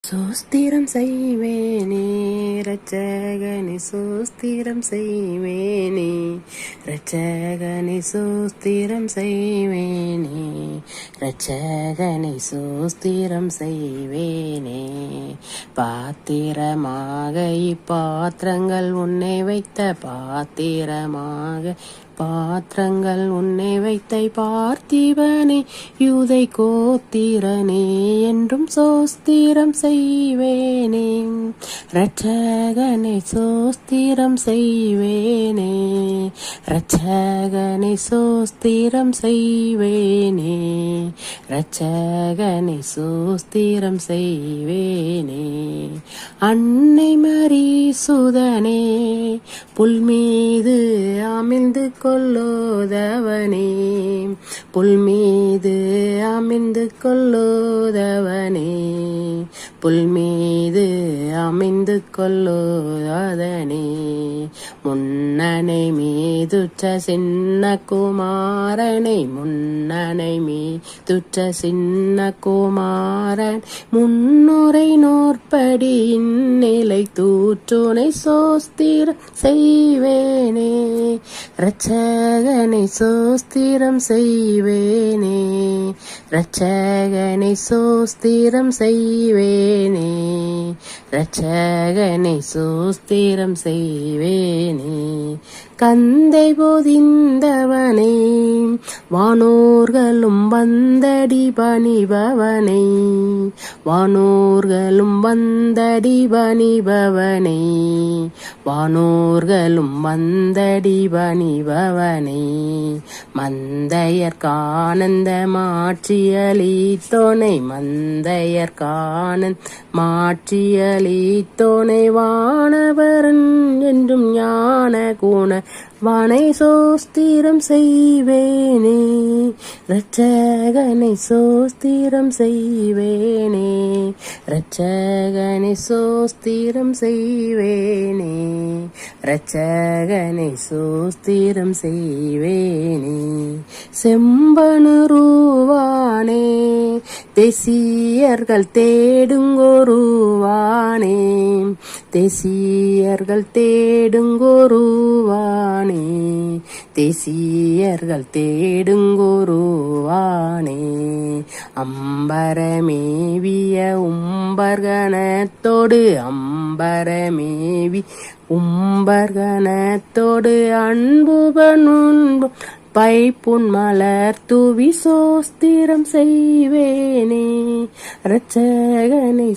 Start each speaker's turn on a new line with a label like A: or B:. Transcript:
A: சோஸ்திரம் செய்வேனே இரட்சகனே, சோஸ்திரம் செய்வேனே இரட்சகனே, சோஸ்திரம் செய்வேனே இரட்சகனே, சோஸ்திரம் செய்வேனே. பாத்திரமாக இப்பாத்திரங்கள் உன்னை வைத்த பாத்திரமாக பாத்திரங்கள் உன்னை வைத்தை பார்த்திபனே யூதை கோத்திரனே என்றும் சோஸ்திரம் செய்வேனே. இரட்சகனே சோஸ்திரம் செய்வேனே, இரட்சகனே சோஸ்திரம் செய்வேனே, இரட்சகனே சோஸ்திரம் செய்வேனே. அன்னை மரி சுதனே புல் மீது அமிழ்ந்து கொள்ளோதவனே, புல் மீது அமிழ்ந்து கொள்ளோதவனே, புல் மீது அமிழ்ந்து கொள்ளோதனே. முன்னனை மீதுற்ற சின்ன குமாரனை, முன்னனை மீதுற்ற சின்ன குமாரன் முன்னுரை நோற்படி இந்நிலை தூற்றுனை சோஸ்திரம் செய்வேனே. இரட்சகனை சோஸ்திரம் செய்வேனே, இரட்சகனை சோஸ்திரம் செய்வேனே, இரட்சகனை சோஸ்திரம் செய்வேனே. கந்தை போதிந்தவனை வானோர்களும் வந்தடி பணிபவனை, வானோர்களும் வந்தடி பணிபவனை, வானோர்களும் வந்தடி பணிபவனை. மந்தையர்கானந்த மாட்சியளித்தோனை, மந்தையர்கானந்த மாட்சியளித்தோனை வானவரன் என்றும் ஞான குண வானை சோஸ்திரம் செய்வேனே. இரட்சகனை சோஸ்திரம் செய்வேனே, இரட்சகனை சோஸ்திரம் செய்வேனே, இரட்சகனை சோஸ்திரம் செய்வேனே. செம்பனுருவானே தேசியர்கள் தேடுங்கொருவானே, தேசியர்கள் தேடுங்கொருவானே, தேசியர்கள் தேடுங்கொருவானே. அம்பரமேவிய உம்பர்கணத்தோடு, அம்பரமேவி உம்பர்கணத்தோடு அன்புபனுன்பு பைப்புன் மலர் தூவி சோஸ்திரம் செய்வேனே. இரட்சகனை